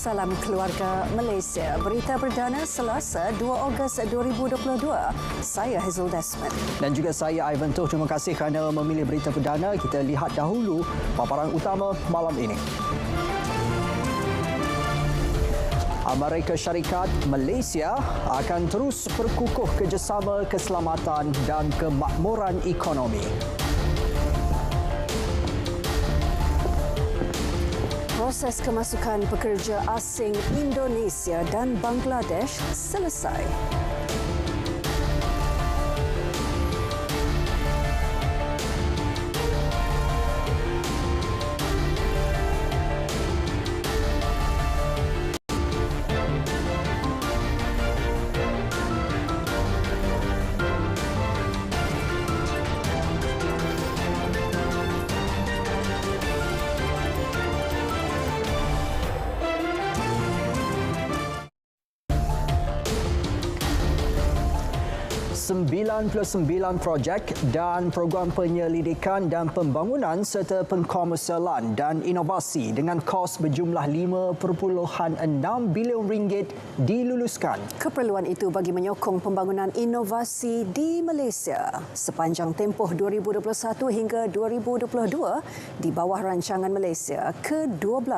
Salam keluarga Malaysia. Berita perdana Selasa 2 Ogos 2022. Saya Hazel Desmond. Dan juga saya Ivan Toh. Terima kasih kerana memilih berita perdana. Kita lihat dahulu paparan utama malam ini. Amerika Syarikat Malaysia akan terus berkukuh kerjasama keselamatan dan kemakmuran ekonomi. Proses kemasukan pekerja asing Indonesia dan Bangladesh selesai. Sembilan projek dan program penyelidikan dan pembangunan serta pengkomersialan dan inovasi dengan kos berjumlah 5.6 bilion ringgit diluluskan. Keperluan itu bagi menyokong pembangunan inovasi di Malaysia sepanjang tempoh 2021 hingga 2022 di bawah rancangan Malaysia ke-12.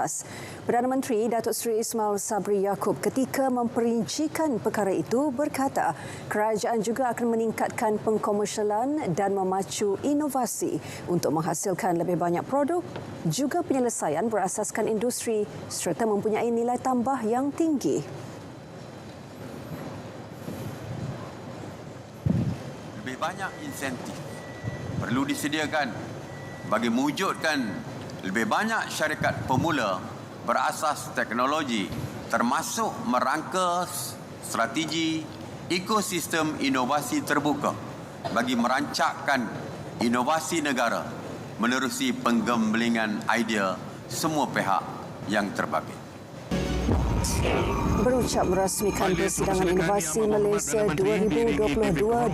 Perdana Menteri Datuk Seri Ismail Sabri Yaakob ketika memperincikan perkara itu berkata kerajaan juga akan meningkatkan pengkomersialan dan memacu inovasi untuk menghasilkan lebih banyak produk, juga penyelesaian berasaskan industri serta mempunyai nilai tambah yang tinggi. Lebih banyak insentif perlu disediakan bagi mewujudkan lebih banyak syarikat pemula berasas teknologi termasuk merangka strategi ekosistem inovasi terbuka bagi merancangkan inovasi negara menerusi penggembelingan idea semua pihak yang terbabit. Berucap merasmikan Persidangan Inovasi Malaysia 2022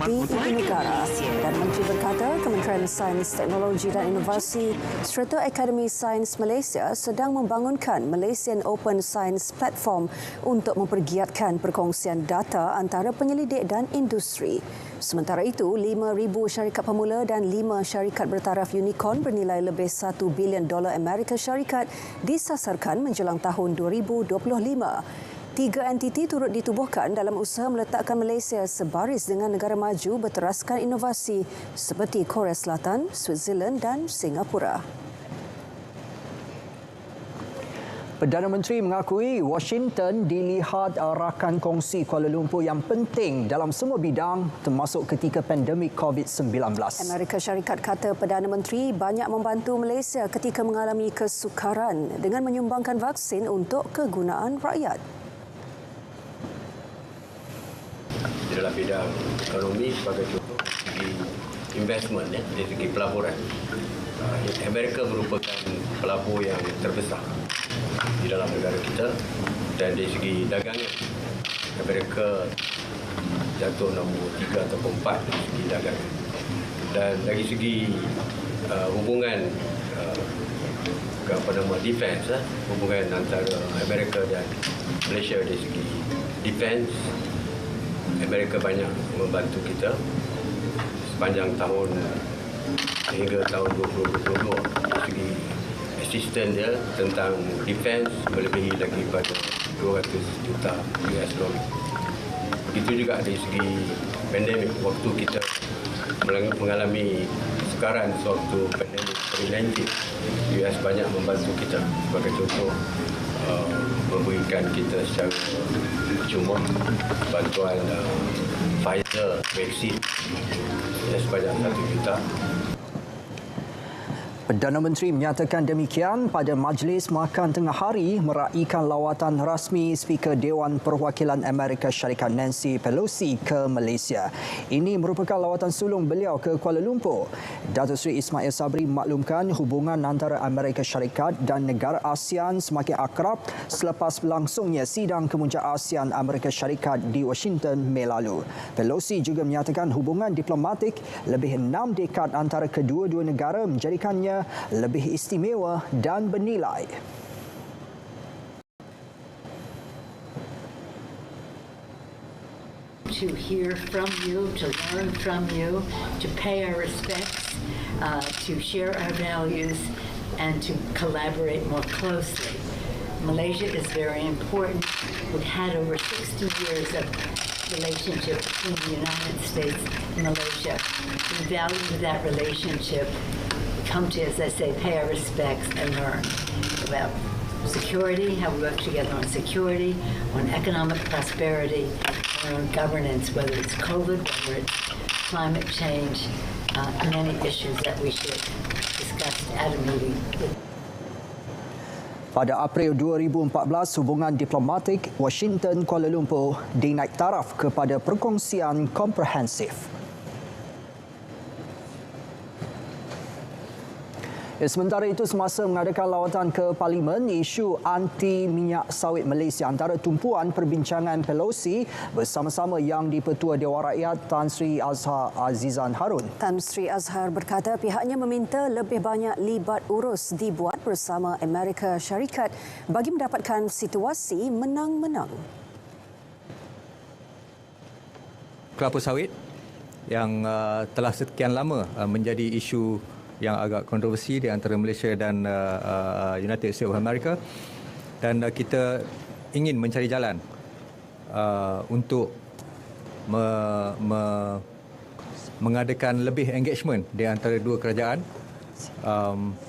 di Ibu Negara, Perdana Menteri berkata Kementerian Sains, Teknologi dan Inovasi serta Akademi Sains Malaysia sedang membangunkan Malaysian Open Science Platform untuk mempergiatkan perkongsian data antara penyelidik dan industri. Sementara itu, 5,000 syarikat pemula dan 5 syarikat bertaraf unicorn bernilai lebih $1 bilion Amerika Syarikat disasarkan menjelang tahun 2025. 3 entiti turut ditubuhkan dalam usaha meletakkan Malaysia sebaris dengan negara maju berteraskan inovasi seperti Korea Selatan, Switzerland dan Singapura. Perdana Menteri mengakui Washington dilihat rakan kongsi Kuala Lumpur yang penting dalam semua bidang termasuk ketika pandemik COVID-19. Amerika Syarikat kata Perdana Menteri banyak membantu Malaysia ketika mengalami kesukaran dengan menyumbangkan vaksin untuk kegunaan rakyat. Di dalam bidang ekonomi sebagai contoh segi investment dari segi pelaburan. Amerika merupakan pelabur yang terbesar di dalam negara kita dan dari segi dagangan Amerika jatuh nombor 3 atau 4 dari segi dagangan. Dan dari segi hubungan defense, hubungan antara Amerika dan Malaysia dari segi defense, Amerika banyak membantu kita sepanjang tahun hingga tahun 2022 dari segi asisten dia tentang defense melebihi lagi pada 200 juta US dollar. Begitu juga dari segi pandemik, waktu kita mengalami kesukaran sewaktu pandemik COVID-19, US banyak membantu kita. Sebagai contoh, memberikan kita secara cuma bantuan Pfizer vaksin sebanyak 1 juta. Perdana Menteri menyatakan demikian pada Majlis Makan Tengah Hari meraikan lawatan rasmi Speaker Dewan Perwakilan Amerika Syarikat Nancy Pelosi ke Malaysia. Ini merupakan lawatan sulung beliau ke Kuala Lumpur. Datuk Seri Ismail Sabri memaklumkan hubungan antara Amerika Syarikat dan negara ASEAN semakin akrab selepas berlangsungnya sidang kemuncak ASEAN Amerika Syarikat di Washington Mei lalu. Pelosi juga menyatakan hubungan diplomatik lebih 6 dekad antara kedua-dua negara menjadikannya lebih istimewa dan bernilai. to hear from you, to learn from you, to pay our respects, to share our values, and to collaborate more closely. Malaysia is very important. We've had over 60 years of relationship between the United States and Malaysia. We value that relationship. We come to, as I say, pay our respects and learn about security, how we work together on security, on economic prosperity, and on governance, whether it's COVID, whether it's climate change, many issues that we should discuss at a meeting. Pada April 2014, hubungan diplomatik Washington-Kuala Lumpur dinaik taraf kepada perkongsian komprehensif. Sementara itu, semasa mengadakan lawatan ke Parlimen, isu anti minyak sawit Malaysia antara tumpuan perbincangan Pelosi bersama-sama Yang di-Pertua Dewan Rakyat Tan Sri Azhar Azizan Harun. Tan Sri Azhar berkata pihaknya meminta lebih banyak libat urus dibuat bersama Amerika Syarikat bagi mendapatkan situasi menang-menang. Kelapa sawit yang telah sekian lama menjadi isu yang agak kontroversi di antara Malaysia dan United States of America, dan kita ingin mencari jalan untuk mengadakan lebih engagement di antara dua kerajaan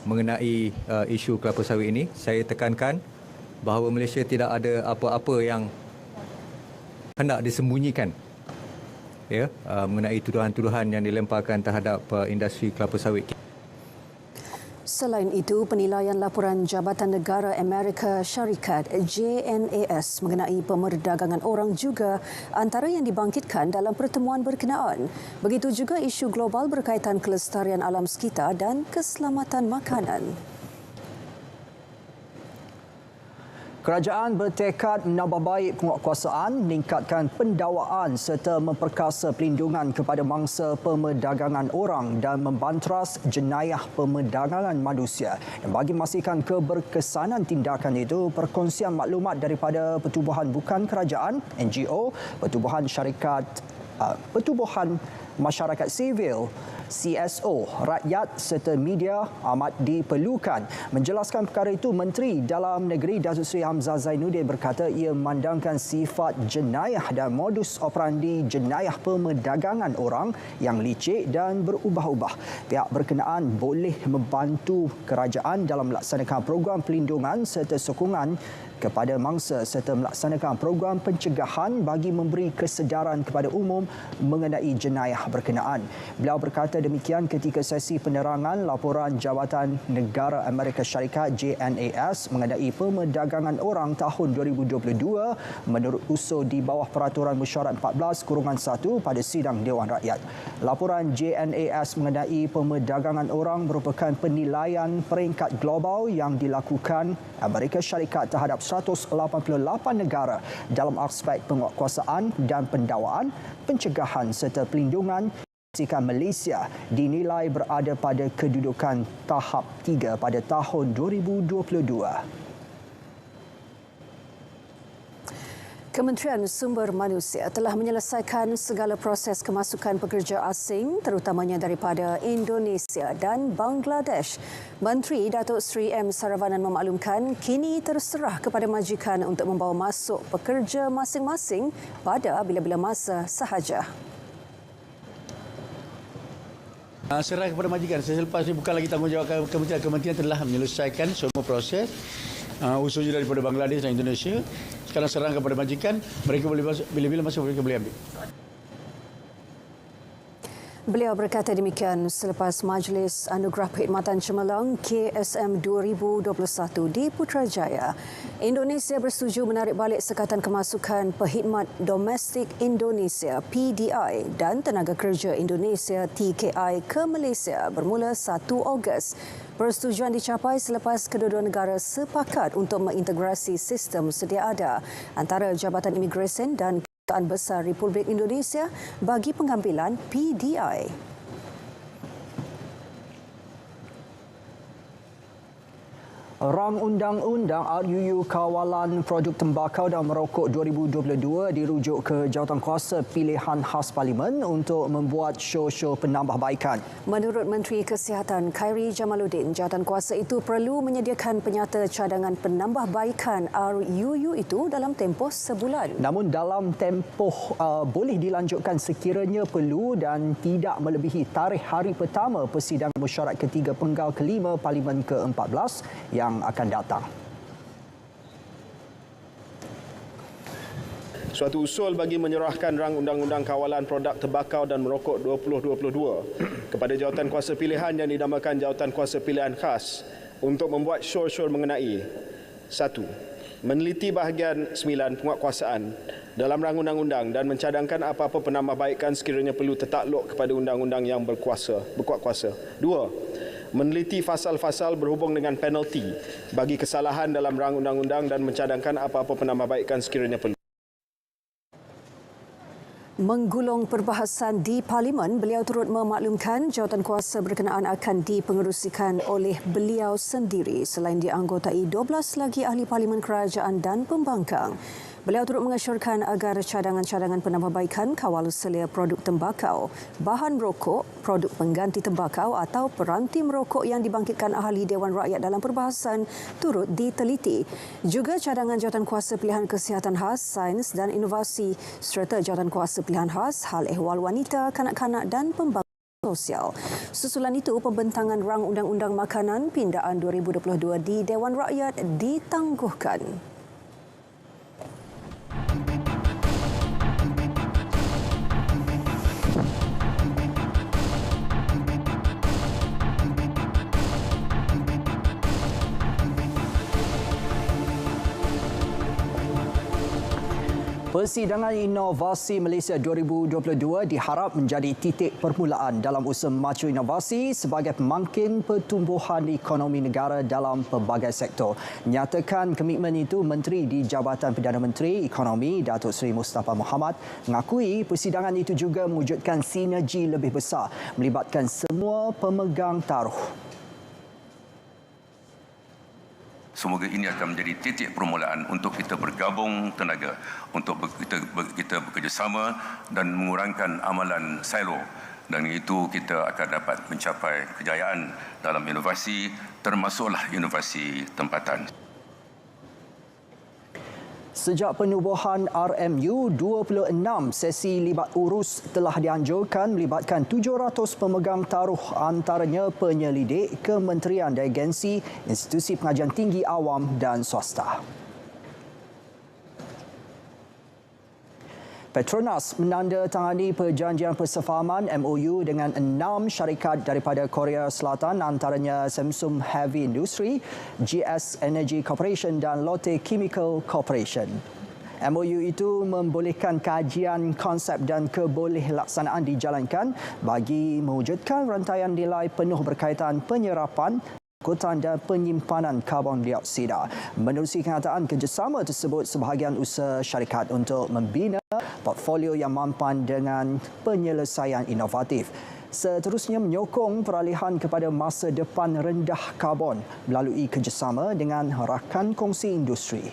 mengenai isu kelapa sawit ini. Saya tekankan bahawa Malaysia tidak ada apa-apa yang hendak disembunyikan mengenai tuduhan-tuduhan yang dilemparkan terhadap industri kelapa sawit. Selain itu, penilaian laporan Jabatan Negara Amerika Syarikat JNAS mengenai pemerdagangan orang juga antara yang dibangkitkan dalam pertemuan berkenaan. Begitu juga isu global berkaitan kelestarian alam sekitar dan keselamatan makanan. Kerajaan bertekad menambah baik penguatkuasaan, meningkatkan pendawaan serta memperkasa pelindungan kepada mangsa pemerdagangan orang dan membanteras jenayah pemerdagangan manusia. Dan bagi memastikan keberkesanan tindakan itu, perkongsian maklumat daripada pertubuhan bukan kerajaan, NGO, pertubuhan masyarakat sivil, CSO, rakyat serta media amat diperlukan. Menjelaskan perkara itu, Menteri Dalam Negeri Datuk Seri Hamzah Zainuddin berkata ia memandangkan sifat jenayah dan modus operandi jenayah pemerdagangan orang yang licik dan berubah-ubah. Pihak berkenaan boleh membantu kerajaan dalam melaksanakan program pelindungan serta sokongan kepada mangsa serta melaksanakan program pencegahan bagi memberi kesedaran kepada umum mengenai jenayah berkenaan. Beliau berkata demikian ketika sesi penerangan laporan Jabatan Negara Amerika Syarikat JNAS mengenai pemerdagangan orang tahun 2022 menurut usul di bawah Peraturan Mesyuarat 14/1 pada sidang Dewan Rakyat. Laporan JNAS mengenai pemerdagangan orang merupakan penilaian peringkat global yang dilakukan Amerika Syarikat terhadap 188 negara dalam aspek penguatkuasaan dan pendawaan, pencegahan serta pelindungan. Malaysia dinilai berada pada kedudukan tahap 3 pada tahun 2022. Kementerian Sumber Manusia telah menyelesaikan segala proses kemasukan pekerja asing terutamanya daripada Indonesia dan Bangladesh. Menteri Datuk Seri M. Saravanan memaklumkan kini terserah kepada majikan untuk membawa masuk pekerja masing-masing pada bila-bila masa sahaja. Serah kepada majikan. Selepas ini bukan lagi tanggungjawab kementerian. Kementerian telah menyelesaikan semua proses usulnya daripada Bangladesh dan Indonesia. Sekarang serang kepada majikan, mereka boleh masuk bila-bila masa mereka boleh ambil. Beliau berkata demikian selepas Majlis Anugerah Perkhidmatan Cemerlang KSM 2021 di Putrajaya. Indonesia bersetuju menarik balik Sekatan Kemasukan Perkhidmat Domestik Indonesia PDI dan Tenaga Kerja Indonesia TKI ke Malaysia bermula 1 Ogos. Persetujuan dicapai selepas kedua-dua negara sepakat untuk mengintegrasi sistem sedia ada antara Jabatan Imigresen dan Kedutaan Besar Republik Indonesia bagi pengambilan PDI. Rang Undang-Undang RUU Kawalan Produk Tembakau dan Merokok 2022 dirujuk ke Jawatankuasa Pilihan Khas Parlimen untuk membuat show-show penambahbaikan. Menurut Menteri Kesihatan Khairi Jamaluddin, jawatankuasa itu perlu menyediakan penyata cadangan penambahbaikan RUU itu dalam tempoh sebulan. Namun dalam tempoh boleh dilanjutkan sekiranya perlu dan tidak melebihi tarikh hari pertama persidangan mesyuarat ketiga penggal kelima Parlimen ke-14 yang akan datang. Suatu usul bagi menyerahkan rang Undang-Undang Kawalan Produk Tembakau dan Merokok 2022 kepada Jawatankuasa Pilihan yang dinamakan Jawatankuasa Pilihan Khas untuk membuat show-show mengenai 1. Meneliti bahagian 9 penguatkuasaan dalam rang undang-undang dan mencadangkan apa-apa penambahbaikan sekiranya perlu tertakluk kepada undang-undang yang berkuat kuasa. 2. Meneliti fasal-fasal berhubung dengan penalti bagi kesalahan dalam rang undang-undang dan mencadangkan apa-apa penambahbaikan sekiranya perlu. Menggulung perbahasan di Parlimen, beliau turut memaklumkan jawatankuasa berkenaan akan dipengerusikan oleh beliau sendiri selain dianggotai 12 lagi ahli Parlimen Kerajaan dan Pembangkang. Beliau turut mengesyorkan agar cadangan-cadangan penambahbaikan kawal selia produk tembakau, bahan rokok, produk pengganti tembakau atau peranti merokok yang dibangkitkan ahli Dewan Rakyat dalam perbahasan turut diteliti. Juga cadangan Jawatankuasa Pilihan Kesihatan Khas, Sains dan Inovasi serta Jawatankuasa Pilihan Khas, Hal Ehwal Wanita, Kanak-kanak dan Pembangunan Sosial. Susulan itu, pembentangan rang Undang-Undang Makanan Pindaan 2022 di Dewan Rakyat ditangguhkan. Persidangan Inovasi Malaysia 2022 diharap menjadi titik permulaan dalam usaha memacu inovasi sebagai pemangkin pertumbuhan ekonomi negara dalam pelbagai sektor. Nyatakan komitmen itu Menteri di Jabatan Perdana Menteri Ekonomi Datuk Seri Mustafa Mohamad mengakui persidangan itu juga mewujudkan sinergi lebih besar melibatkan semua pemegang taruh. Semoga ini akan menjadi titik permulaan untuk kita bergabung tenaga, untuk kita bekerjasama dan mengurangkan amalan silo. Dan itu kita akan dapat mencapai kejayaan dalam inovasi, termasuklah inovasi tempatan. Sejak penubuhan RMU, 26 sesi libat urus telah dianjurkan melibatkan 700 pemegang taruh antaranya penyelidik, kementerian dan agensi, institusi pengajian tinggi awam dan swasta. Petronas menandatangani perjanjian persefahaman MOU dengan 6 syarikat daripada Korea Selatan antaranya Samsung Heavy Industry, GS Energy Corporation dan Lotte Chemical Corporation. MOU itu membolehkan kajian konsep dan kebolehkelaksanaan dijalankan bagi mewujudkan rantaian nilai penuh berkaitan penyerapan, angkutan dan penyimpanan karbon dioksida. Menerusi kenyataan kerjasama tersebut, sebahagian usaha syarikat untuk membina portfolio yang mampan dengan penyelesaian inovatif. Seterusnya menyokong peralihan kepada masa depan rendah karbon melalui kerjasama dengan rakan kongsi industri.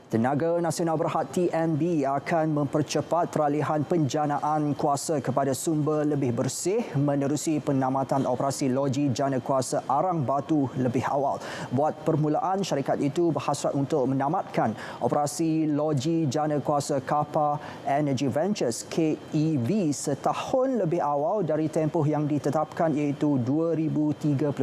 Tenaga Nasional Berhad TNB akan mempercepat peralihan penjanaan kuasa kepada sumber lebih bersih menerusi penamatan operasi loji jana kuasa Arang Batu lebih awal. Buat permulaan, syarikat itu berhasrat untuk menamatkan operasi loji jana kuasa Kapa Energy Ventures KEV setahun lebih awal dari tempoh yang ditetapkan iaitu 2031.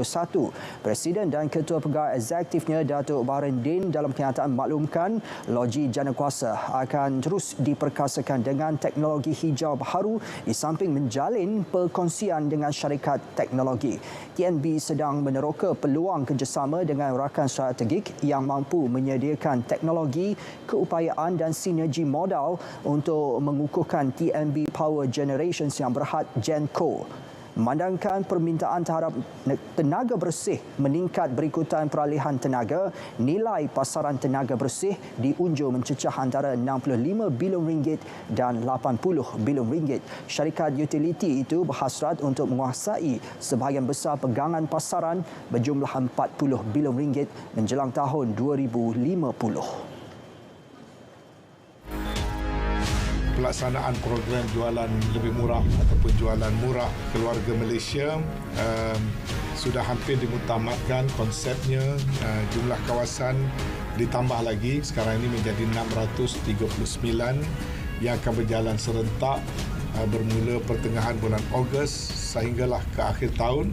Presiden dan Ketua Pegawai Eksekutifnya Datuk Baharudin dalam kenyataan maklumkan loji jana kuasa akan terus diperkasakan dengan teknologi hijau baharu di samping menjalin perkongsian dengan syarikat teknologi. TNB sedang meneroka peluang kerjasama dengan rakan strategik yang mampu menyediakan teknologi, keupayaan dan sinergi modal untuk mengukuhkan TNB Power Generations yang berhad GenCo. Memandangkan permintaan terhadap tenaga bersih meningkat berikutan peralihan tenaga, nilai pasaran tenaga bersih diunjur mencecah antara 65 bilion ringgit dan 80 bilion ringgit. Syarikat utiliti itu berhasrat untuk menguasai sebahagian besar pegangan pasaran berjumlah 40 bilion ringgit menjelang tahun 2050. Pelaksanaan program jualan lebih murah ataupun jualan murah keluarga Malaysia sudah hampir dimutamatkan konsepnya. Jumlah kawasan ditambah lagi, sekarang ini menjadi 639 yang akan berjalan serentak bermula pertengahan bulan Ogos sehinggalah ke akhir tahun.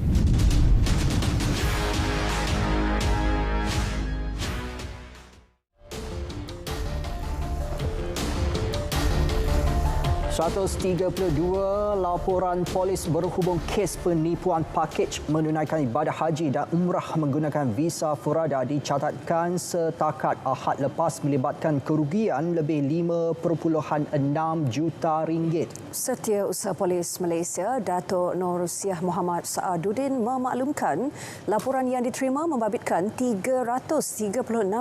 132 laporan polis berhubung kes penipuan pakej menunaikan ibadah haji dan umrah menggunakan visa Furada dicatatkan setakat Ahad lepas melibatkan kerugian lebih 5.6 juta ringgit. Setiausaha Polis Malaysia, Datuk Nur Rusiah Muhammad Saaduddin memaklumkan laporan yang diterima membabitkan 336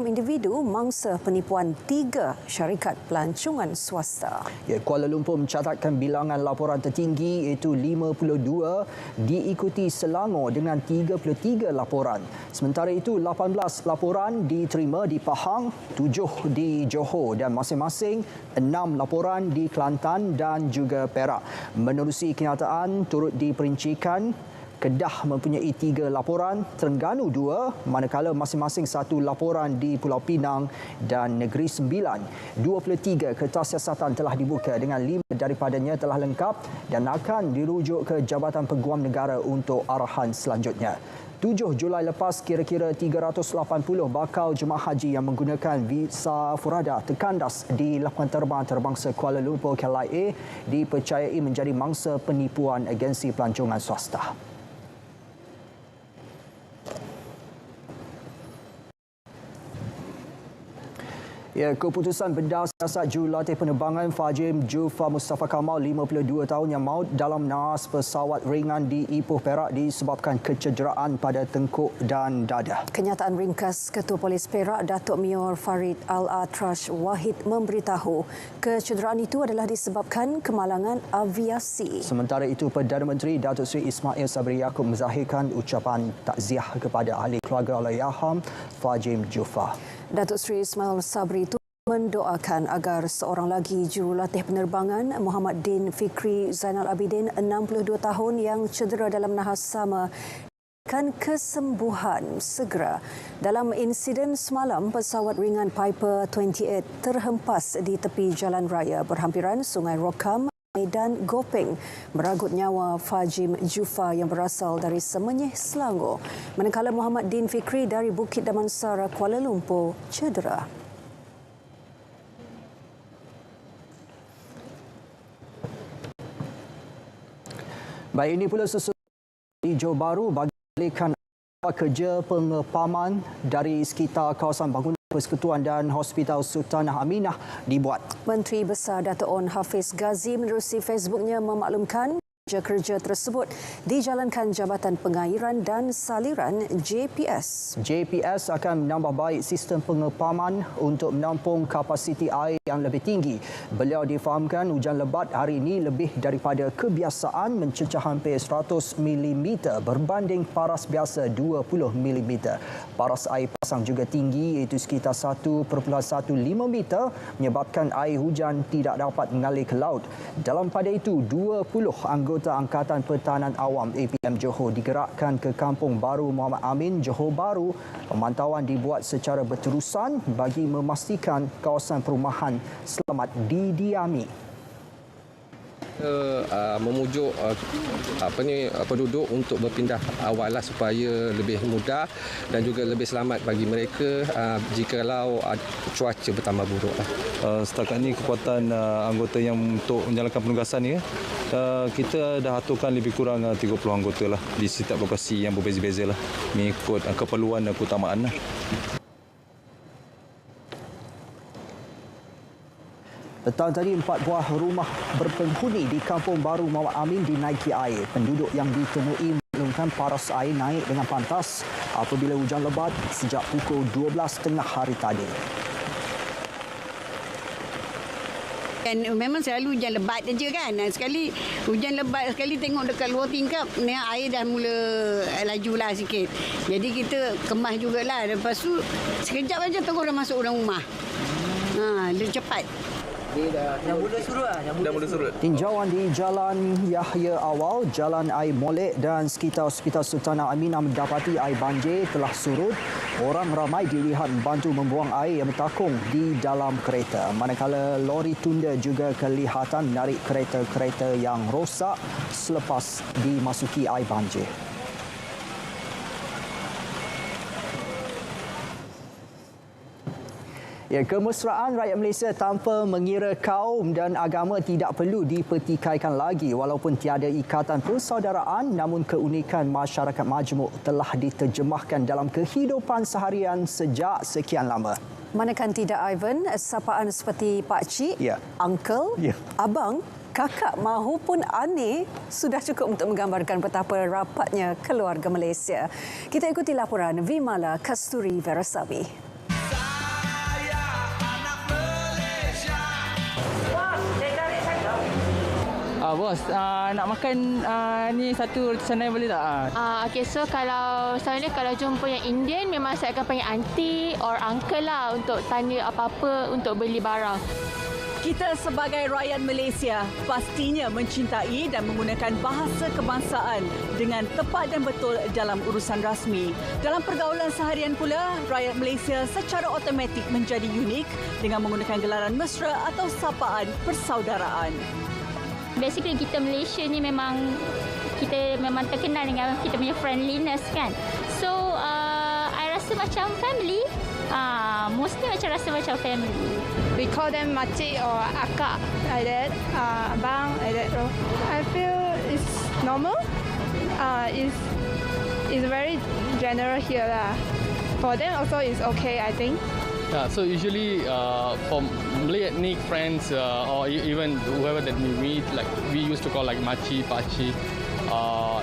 individu mangsa penipuan 3 syarikat pelancongan swasta. Kuala Lumpur mencatatkan bilangan laporan tertinggi iaitu 52, diikuti Selangor dengan 33 laporan. Sementara itu 18 laporan diterima di Pahang, 7 di Johor dan masing-masing 6 laporan di Kelantan dan juga Perak. Menerusi kenyataan turut diperincikan Kedah mempunyai 3 laporan, Terengganu 2, manakala masing-masing 1 laporan di Pulau Pinang dan Negeri Sembilan. 23 kertas siasatan telah dibuka dengan 5 daripadanya telah lengkap dan akan dirujuk ke Jabatan Peguam Negara untuk arahan selanjutnya. 7 Julai lepas, kira-kira 380 bakal jemaah haji yang menggunakan visa Furada terkandas di lapangan terbang antarabangsa Kuala Lumpur KLIA dipercayai menjadi mangsa penipuan agensi pelancongan swasta. Keputusan Bedah Siasat Jurulatih Penerbangan Fajim Jufa Mustafa Kamal 52 tahun yang maut dalam naas pesawat ringan di Ipoh Perak disebabkan kecederaan pada tengkuk dan dada. Kenyataan ringkas Ketua Polis Perak Datuk Mior Farid Al-Atrash Wahid memberitahu kecederaan itu adalah disebabkan kemalangan aviasi. Sementara itu, Perdana Menteri Datuk Seri Ismail Sabri Yaakob menzahirkan ucapan takziah kepada ahli keluarga Allahyarham Fajim Jufa. Datuk Seri Ismail Sabri itu mendoakan agar seorang lagi jurulatih penerbangan Muhammad Din Fikri Zainal Abidin 62 tahun yang cedera dalam nahas sama akan kesembuhan segera. Dalam insiden semalam, pesawat ringan Piper 28 terhempas di tepi jalan raya berhampiran Sungai Rokam, Medan Gopeng, meragut nyawa Fajim Jufa yang berasal dari Semenyih, Selangor. Manakala Muhammad Din Fikri dari Bukit Damansara, Kuala Lumpur, cedera. Baik, ini pula sesuatu di Johor Bahru bagi alihkan kerja pengepaman dari sekitar kawasan bangunan Persekutuan dan Hospital Sultanah Aminah dibuat. Menteri Besar Dato' On Hafiz Ghazi menerusi Facebooknya memaklumkan kerja tersebut dijalankan Jabatan Pengairan dan Saliran JPS. JPS akan menambah baik sistem pengepaman untuk menampung kapasiti air yang lebih tinggi. Beliau difahamkan hujan lebat hari ini lebih daripada kebiasaan mencecah hampir 100 mm berbanding paras biasa 20 mm. Paras air pasang juga tinggi iaitu sekitar 1.15 meter menyebabkan air hujan tidak dapat mengalir ke laut. Dalam pada itu 20 anggota Angkatan Pertahanan Awam APM Johor digerakkan ke Kampung Baru Muhammad Amin, Johor Bahru. Pemantauan dibuat secara berterusan bagi memastikan kawasan perumahan selamat didiami. Memujuk penduduk untuk berpindah awal supaya lebih mudah dan juga lebih selamat bagi mereka jikalau cuaca bertambah buruk. Setakat ini kekuatan anggota yang untuk menjalankan penugasan ni kita dah aturkan lebih kurang 30 anggota lah di setiap lokasi yang berbeza-beza lah mengikut keperluan dan keutamaan lah. Petang tadi, 4 buah rumah berpenghuni di Kampung Baru Muhammad Amin dinaiki air. Penduduk yang ditemui maklumkan paras air naik dengan pantas apabila hujan lebat sejak pukul 12 tengah hari tadi. Dan memang selalu hujan lebat saja kan. Sekali hujan lebat, sekali tengok dekat luar tingkap, ni air dah mula lajulah sikit. Jadi kita kemas jugalah. Lepas tu sekejap aja terus dah masuk dalam rumah. Dia cepat. Dah mula surut lah. Dah mula surut. Tinjauan di Jalan Yahya Awal, Jalan Air Molek dan sekitar Hospital Sultanah Aminah mendapati air banjir telah surut. Orang ramai dilihat membantu membuang air yang bertakung di dalam kereta. Manakala lori tunda juga kelihatan menarik kereta-kereta yang rosak selepas dimasuki air banjir. Ya, kemesraan rakyat Malaysia tanpa mengira kaum dan agama tidak perlu dipertikaikan lagi. Walaupun tiada ikatan persaudaraan, namun keunikan masyarakat majmuk telah diterjemahkan dalam kehidupan seharian sejak sekian lama. Manakan tidak, Ivan, sapaan seperti pakcik, uncle, abang, kakak mahupun ane sudah cukup untuk menggambarkan betapa rapatnya keluarga Malaysia. Kita ikuti laporan Vimala Kasturi Veerasabi. Bos, nak makan ni satu roti canai boleh tak? Okay, so kalau misalnya kalau jumpa yang Indian, memang saya akan panggil aunty or uncle lah untuk tanya apa-apa untuk beli barang. Kita sebagai rakyat Malaysia pastinya mencintai dan menggunakan bahasa kebangsaan dengan tepat dan betul dalam urusan rasmi. Dalam pergaulan seharian pula, rakyat Malaysia secara automatik menjadi unik dengan menggunakan gelaran mesra atau sapaan persaudaraan. Basically kita Malaysia ni memang terkenal dengan kita punya friendliness kan. So I rasa macam family. Mostly macam rasa macam family. We call them makcik or akak like that. Abang like that. I feel it's normal. It's very general here lah. For them also it's okay, I think. So usually for Malay ethnic friends or even whoever that we meet, like we used to call like maci, pakcik,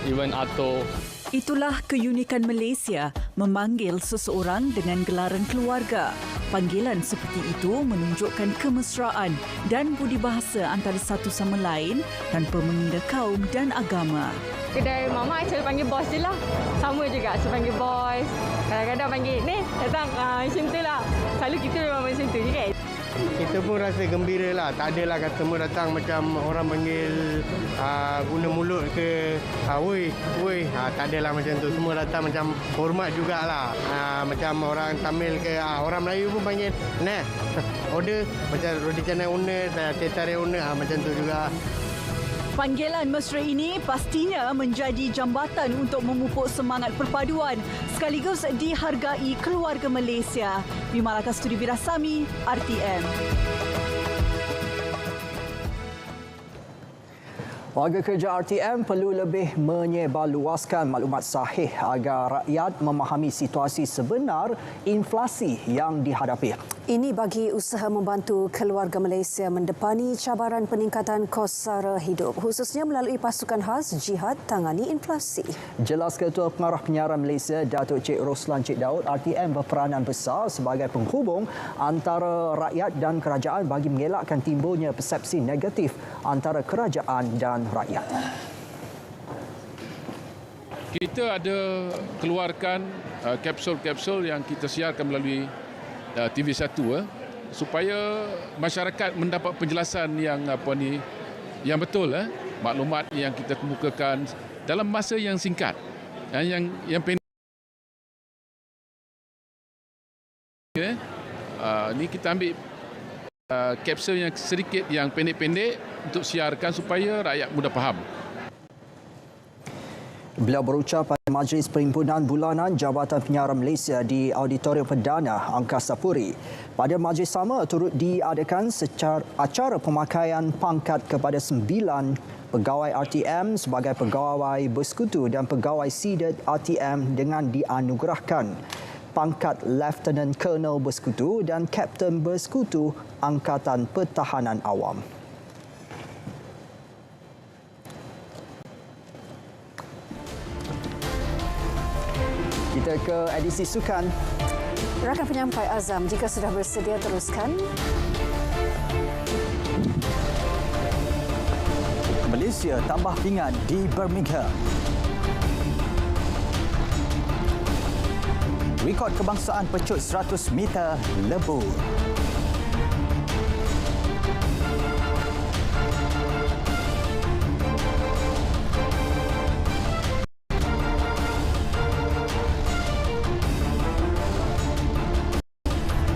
even ato. Itulah keunikan Malaysia memanggil seseorang dengan gelaran keluarga. Panggilan seperti itu menunjukkan kemesraan dan budi bahasa antara satu sama lain tanpa mengira kaum dan agama. Kedai mama saya panggil bos je lah. Sama juga saya panggil bos. Kadang-kadang panggil ni datang macam tu lah. Selalu kita memang macam tu je kan. Kita pun rasa gembira lah. Tak adalah customer datang macam orang panggil guna mulut ke woi. Tak adalah macam tu. Semua datang macam hormat jugalah. Macam orang Tamil ke orang Melayu pun panggil nah order macam roti canai owner, teh tarik owner macam tu juga. Panggilan mesra ini pastinya menjadi jambatan untuk memupuk semangat perpaduan sekaligus dihargai keluarga Malaysia. Vimala Kasturi Veerasabi, RTM. Warga kerja RTM perlu lebih menyebarluaskan maklumat sahih agar rakyat memahami situasi sebenar inflasi yang dihadapi. Ini bagi usaha membantu keluarga Malaysia mendepani cabaran peningkatan kos sara hidup, khususnya melalui pasukan khas jihad tangani inflasi. Jelas Ketua Pengarah Penyiaran Malaysia, Datuk Cik Roslan Cik Daud, RTM berperanan besar sebagai penghubung antara rakyat dan kerajaan bagi mengelakkan timbulnya persepsi negatif antara kerajaan dan rakyat. Kita ada keluarkan kapsul-kapsul yang kita siarkan melalui TV1 supaya masyarakat mendapat penjelasan yang betul, maklumat yang kita kemukakan dalam masa yang singkat, yang pendek. Ni kita ambil kapsul yang sedikit yang pendek-pendek untuk siarkan supaya rakyat mudah faham. Beliau berucap pada Majlis Perhimpunan Bulanan Jabatan Penyiaran Malaysia di Auditorium Perdana Angkasa Puri. Pada majlis sama turut diadakan acara pemakaian pangkat kepada 9 pegawai RTM sebagai pegawai bersekutu dan pegawai sided RTM dengan dianugerahkan pangkat Lieutenant Colonel Bersekutu dan Kapten Bersekutu Angkatan Pertahanan Awam. Kita ke edisi sukan. Rakan penyampai Azam, jika sudah bersedia teruskan. Malaysia tambah pingat di Birmingham. Rekod kebangsaan pecut 100 meter lebur.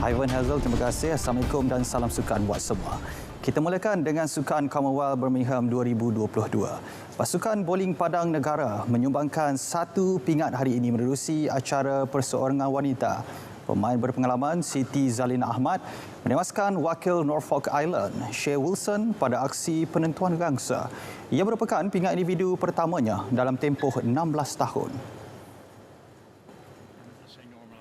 Ivan Hazel, terima kasih. Assalamualaikum dan salam sukan buat semua. Kita mulakan dengan Sukan Commonwealth Birmingham 2022. Pasukan bowling padang negara menyumbangkan 1 pingat hari ini menerusi acara perseorangan wanita. Pemain berpengalaman Siti Zalina Ahmad menewaskan wakil Norfolk Island, Shea Wilson pada aksi penentuan gangsa. Ia merupakan pingat individu pertamanya dalam tempoh 16 tahun.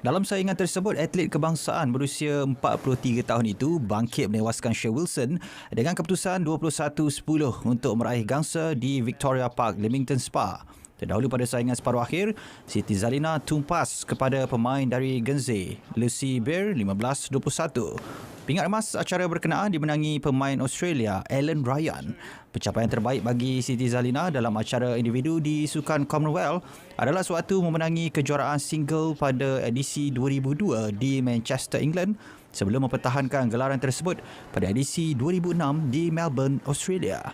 Dalam saingan tersebut, atlet kebangsaan berusia 43 tahun itu bangkit menewaskan Shea Wilson dengan keputusan 21-10 untuk meraih gangsa di Victoria Park, Leamington Spa. Terdahulu pada saingan separuh akhir, Siti Zalina tumpas kepada pemain dari Guernsey, Lucy Bear 15-21. Pingat emas acara berkenaan dimenangi pemain Australia, Alan Ryan. Pencapaian terbaik bagi Siti Zalina dalam acara individu di Sukan Commonwealth adalah sewaktu memenangi kejuaraan single pada edisi 2002 di Manchester, England sebelum mempertahankan gelaran tersebut pada edisi 2006 di Melbourne, Australia.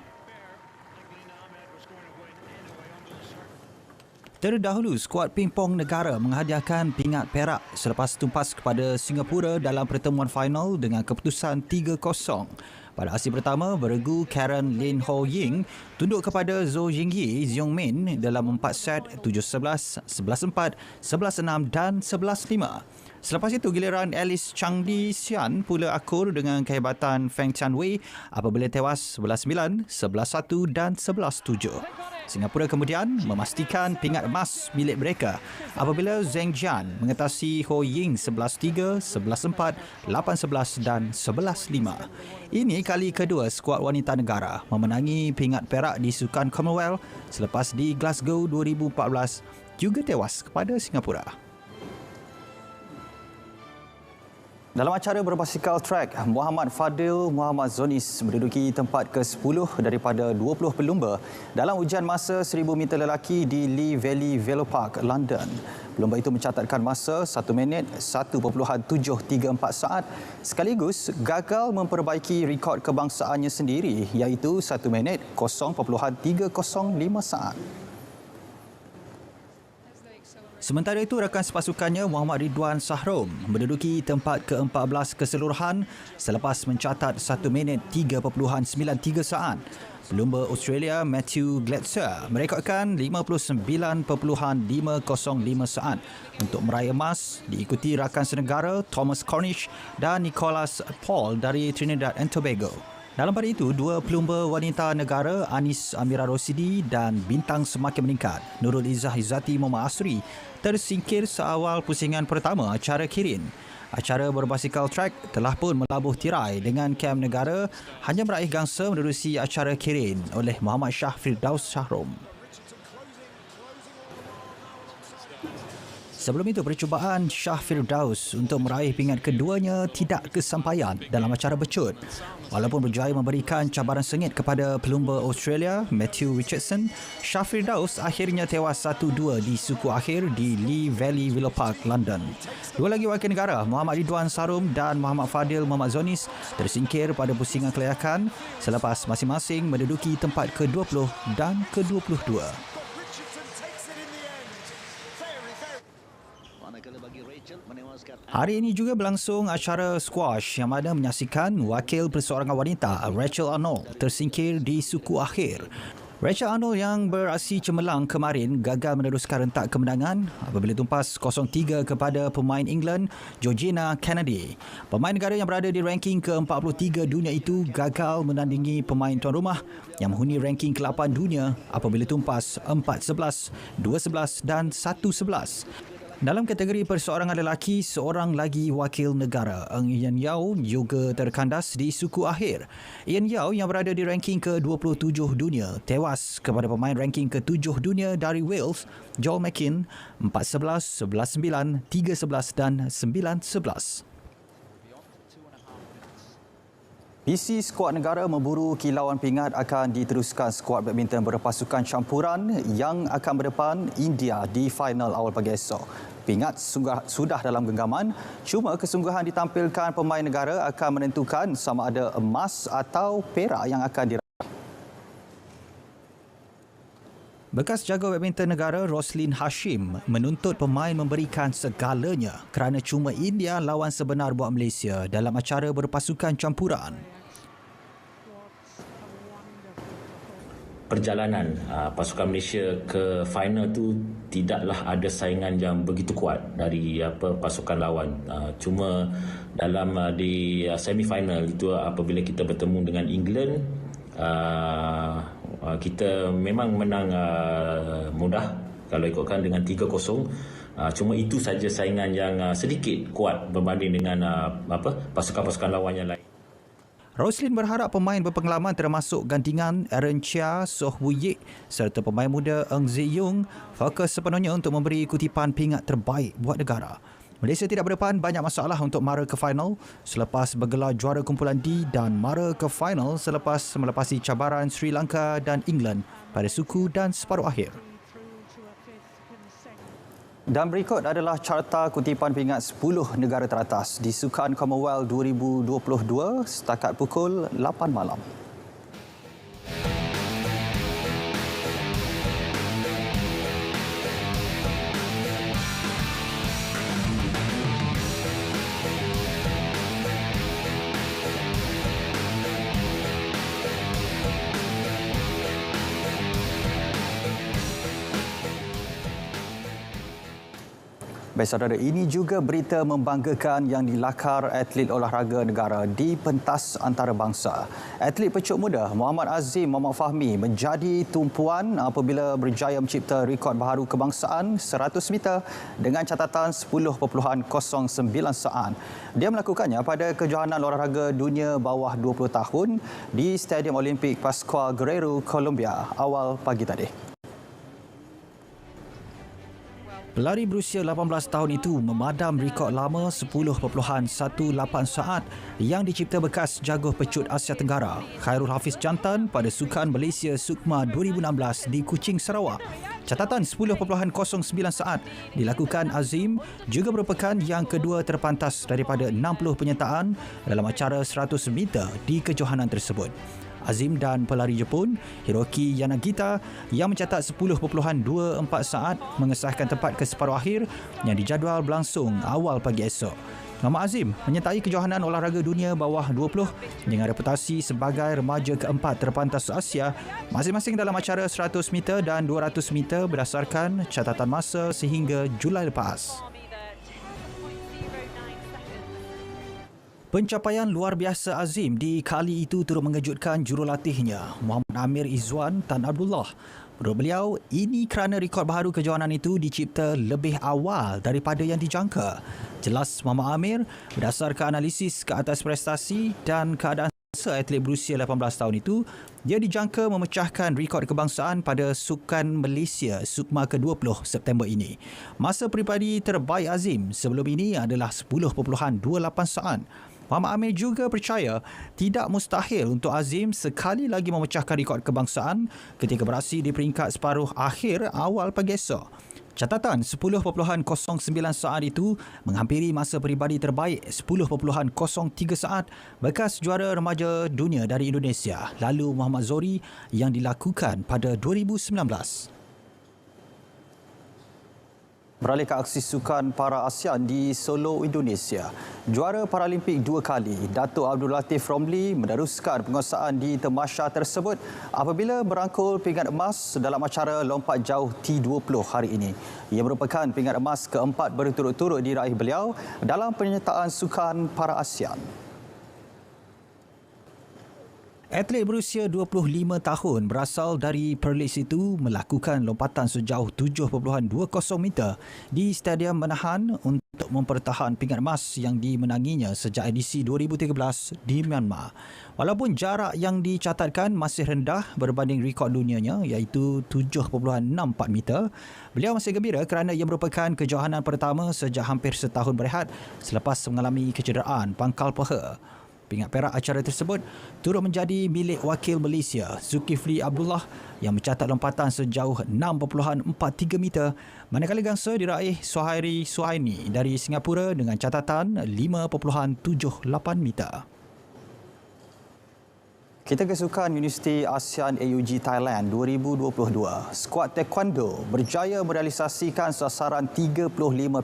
Terdahulu, skuad pingpong negara menghadiahkan pingat perak selepas tumpas kepada Singapura dalam pertemuan final dengan keputusan 3-0. Pada aksi pertama, beregu Karen Lin Ho Ying tunduk kepada Zhou Jingyi Ziong Min dalam 4 set 7-11, 11-4, 11-6 dan 11-5. Selepas itu, giliran Alice Changdi Sian pula akur dengan kehebatan Feng Tianwei apabila tewas 11-9, 11-1 dan 11-7. Singapura kemudian memastikan pingat emas milik mereka apabila Zheng Jian mengatasi Ho Ying 11-3, 11-4, 8-11 dan 11-5. Ini kali kedua skuad wanita negara memenangi pingat perak di Sukan Commonwealth selepas di Glasgow 2014 juga tewas kepada Singapura. Dalam acara berbasikal track, Muhammad Fadil Muhammad Zonis menduduki tempat ke-10 daripada 20 pelumba dalam ujian masa 1000 meter lelaki di Lee Valley Velopark, London. Pelumba itu mencatatkan masa 1 minit 1.734 saat sekaligus gagal memperbaiki rekod kebangsaannya sendiri iaitu 1 minit 0.305 saat. Sementara itu, rakan sepasukannya Muhammad Ridwan Sahrom menduduki tempat ke-14 keseluruhan selepas mencatat 1 minit 3.93 saat. Pelumba Australia Matthew Gletser merekodkan 59.505 saat untuk meraih emas, diikuti rakan senegara Thomas Cornish dan Nicholas Paul dari Trinidad and Tobago. Dalam pada itu, 2 pelumba wanita negara Anis Amira Rosidi dan bintang semakin meningkat Nurul Izzah Izzati Muhammad Asri tersingkir seawal pusingan pertama acara Kirin. Acara berbasikal track telah pun melabuh tirai dengan kem negara hanya meraih gangsa menerusi acara Kirin oleh Muhammad Shah Firdaus Shahrom. Sebelum itu, percubaan Shah Firdaus untuk meraih pingat keduanya tidak kesampaian dalam acara becut. Walaupun berjaya memberikan cabaran sengit kepada pelumba Australia Matthew Richardson, Shah Firdaus akhirnya tewas 1-2 di suku akhir di Lee Valley Velopark, London. Dua lagi wakil negara, Muhammad Ridwan Sarum dan Muhammad Fadil Muhammad Zonis tersingkir pada pusingan kelayakan selepas masing-masing menduduki tempat ke-20 dan ke-22. Hari ini juga berlangsung acara squash yang mana menyaksikan wakil perseorangan wanita Rachel Arnold tersingkir di suku akhir. Rachel Arnold yang beraksi cemerlang kemarin gagal meneruskan rentak kemenangan apabila tumpas 0-3 kepada pemain England Georgina Kennedy. Pemain negara yang berada di ranking ke-43 dunia itu gagal menandingi pemain tuan rumah yang menghuni ranking ke-8 dunia apabila tumpas 4-11, 2-11 dan 1-11. Dalam kategori perseorangan lelaki, seorang lagi wakil negara, Eng Ian Yao juga terkandas di suku akhir. Ian Yao yang berada di ranking ke-27 dunia tewas kepada pemain ranking ke-7 dunia dari Wales, Joel McKinn, 4-11, 11-9, 3-11 dan 9-11. PC skuad negara memburu kilauan pingat akan diteruskan skuad badminton berpasukan campuran yang akan berdepan India di final awal pagi esok. Pingat sudah dalam genggaman, cuma kesungguhan ditampilkan pemain negara akan menentukan sama ada emas atau perak yang akan diraih. Bekas jaga badminton negara Roslyn Hashim menuntut pemain memberikan segalanya kerana cuma India lawan sebenar buat Malaysia dalam acara berpasukan campuran. Perjalanan pasukan Malaysia ke final tu tidaklah ada saingan yang begitu kuat dari pasukan lawan. Cuma dalam di semi final itu apabila kita bertemu dengan England, kita memang menang mudah kalau ikutkan dengan 3-0. Cuma itu saja saingan yang sedikit kuat berbanding dengan pasukan-pasukan lawan yang lain. Roslyn berharap pemain berpengalaman termasuk gantingan Aaron Chia, Soh Woo Yik serta pemain muda Eng Zi Yung fokus sepenuhnya untuk memberi kutipan pingat terbaik buat negara. Malaysia tidak berdepan banyak masalah untuk mara ke final selepas bergelar juara kumpulan D dan mara ke final selepas melepasi cabaran Sri Lanka dan England pada suku dan separuh akhir. Dan berikut adalah carta kutipan pingat 10 negara teratas di Sukan Commonwealth 2022 setakat pukul 8 malam. Baik saudara, ini juga berita membanggakan yang dilakar atlet olahraga negara di pentas antarabangsa. Atlet pecuk muda Muhammad Azim Muhammad Fahmi menjadi tumpuan apabila berjaya mencipta rekod baharu kebangsaan 100 meter dengan catatan 10.09 saat. Dia melakukannya pada kejohanan olahraga dunia bawah 20 tahun di Stadium Olimpik Pascual Guerrero, Colombia awal pagi tadi. Pelari berusia 18 tahun itu memadam rekod lama 10.18 saat yang dicipta bekas jaguh pecut Asia Tenggara Khairul Hafiz Jantan pada Sukan Malaysia Sukma 2016 di Kuching, Sarawak. Catatan 10.09 saat dilakukan Azim juga merupakan yang kedua terpantas daripada 60 penyertaan dalam acara 100 meter di kejohanan tersebut. Azim dan pelari Jepun Hiroki Yanagita yang mencatat 10.24 saat mengesahkan tempat ke separuh akhir yang dijadual berlangsung awal pagi esok. Muhammad Azim menyertai kejohanan olahraga dunia bawah 20 dengan reputasi sebagai remaja keempat terpantas Asia masing-masing dalam acara 100 meter dan 200 meter berdasarkan catatan masa sehingga Julai lepas. Pencapaian luar biasa Azim di kali itu turut mengejutkan jurulatihnya Muhammad Amir Izzuan Tan Abdullah. Menurut beliau, ini kerana rekod baharu kejohanan itu dicipta lebih awal daripada yang dijangka. Jelas Muhammad Amir berdasarkan analisis ke atas prestasi dan keadaan atlet berusia 18 tahun itu, dia dijangka memecahkan rekod kebangsaan pada Sukan Malaysia Sukma ke-20 September ini. Masa peribadi terbaik Azim sebelum ini adalah 10.28 saat. Muhammad Amir juga percaya tidak mustahil untuk Azim sekali lagi memecahkan rekod kebangsaan ketika beraksi di peringkat separuh akhir awal pagi esok. Catatan 10.09 saat itu menghampiri masa peribadi terbaik 10.03 saat bekas juara remaja dunia dari Indonesia lalu Muhammad Zohri yang dilakukan pada 2019. Beralih ke aksi sukan para ASEAN di Solo, Indonesia. Juara Paralimpik 2 kali, Dato' Abdul Latif Romli meneruskan penguasaan di tamasya tersebut apabila berangkul pingat emas dalam acara lompat jauh T20 hari ini. Ia merupakan pingat emas keempat berturut-turut diraih beliau dalam penyertaan sukan para ASEAN. Atlet berusia 25 tahun berasal dari Perlis itu melakukan lompatan sejauh 7.20 meter di Stadium Manahan untuk mempertahan pingat emas yang dimenanginya sejak edisi 2013 di Myanmar. Walaupun jarak yang dicatatkan masih rendah berbanding rekod dunianya iaitu 7.64 meter, beliau masih gembira kerana ia merupakan kejohanan pertama sejak hampir setahun berehat selepas mengalami kecederaan pangkal paha. Pingat perak acara tersebut turut menjadi milik wakil Malaysia Zulkifli Abdullah yang mencatat lompatan sejauh 6.43 meter, manakala gangsa diraih Suhairi Suhaini dari Singapura dengan catatan 5.78 meter. Kita ke Sukan Universiti ASEAN AUG Thailand 2022. Skuad Taekwondo berjaya merealisasikan sasaran 35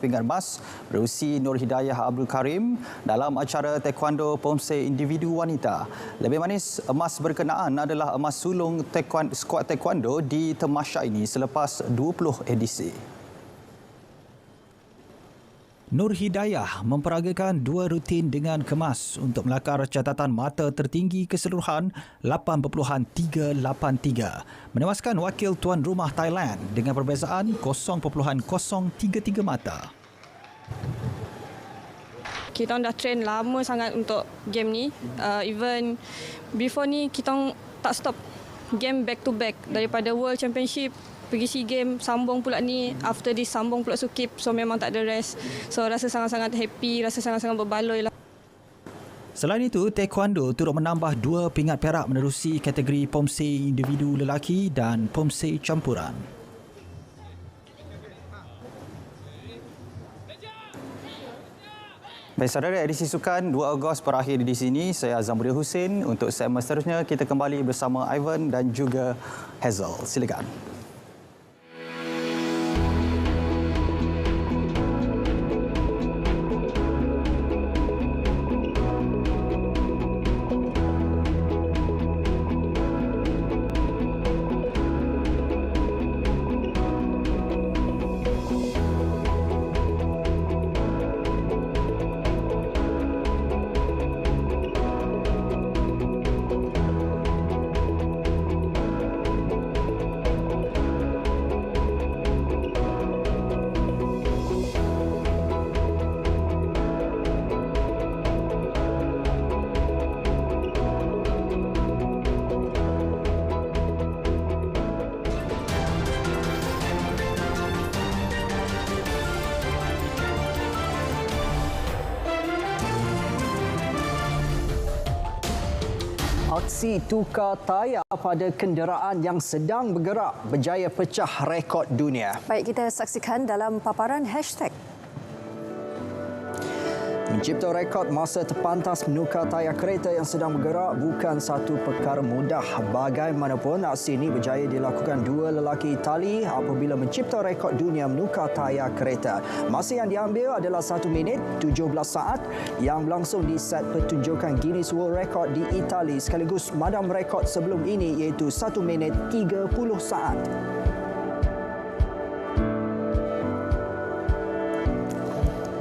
pingat emas berusi Nur Hidayah Abdul Karim dalam acara Taekwondo Pomse Individu Wanita. Lebih manis, emas berkenaan adalah emas sulung skuad Taekwondo di Temasya ini selepas 20 edisi. Nur Hidayah memperagakan 2 rutin dengan kemas untuk melakar catatan mata tertinggi keseluruhan 8.383, menewaskan wakil tuan rumah Thailand dengan perbezaan 0.033 mata. Kita dah train lama sangat untuk game ni. Even before ni kita tak stop game back to back daripada World Championship pergi SEA Games, sambung pula ni, after this sambung pula Sukip, so memang tak ada rest. So rasa sangat-sangat happy, rasa sangat-sangat berbaloi lah. Selain itu, Taekwondo turut menambah 2 pingat perak menerusi kategori Pomse individu lelaki dan Pomse campuran. Baik saudara, edisi Sukan 2 Ogos berakhir di sini. Saya Zamrudin Hussein. Untuk segmen seterusnya, kita kembali bersama Ivan dan juga Hazel. Silakan. Aksi tukar tayar pada kenderaan yang sedang bergerak berjaya pecah rekod dunia. Baik, kita saksikan dalam paparan hashtag. Mencipta rekod masa terpantas menukar tayar kereta yang sedang bergerak bukan satu perkara mudah. Bagaimanapun, aksi ini berjaya dilakukan 2 lelaki Itali apabila mencipta rekod dunia menukar tayar kereta. Masa yang diambil adalah 1 minit 17 saat yang berlangsung di set pertunjukan Guinness World Record di Itali sekaligus madam rekod sebelum ini iaitu 1 minit 30 saat.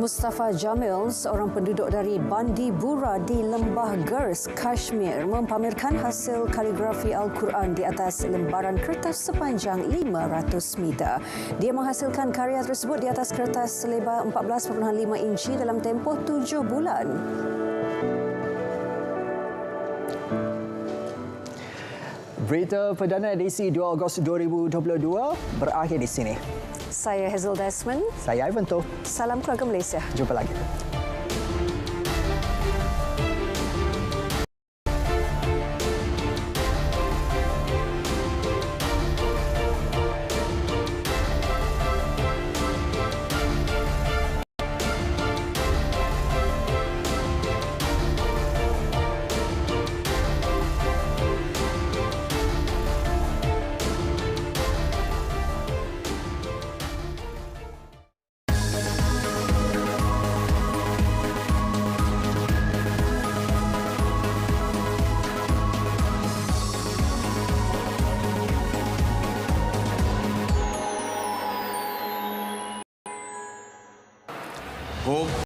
Mustafa Jamil, seorang penduduk dari Bandipura di Lembah Gers, Kashmir, mempamerkan hasil kaligrafi Al-Quran di atas lembaran kertas sepanjang 500 meter. Dia menghasilkan karya tersebut di atas kertas selebar 14.5 inci dalam tempoh 7 bulan. Berita perdana edisi 2 Ogos 2022 berakhir di sini. Saya Hazel Desmond. Saya Ivan To. Salam keluarga Malaysia. Jumpa lagi.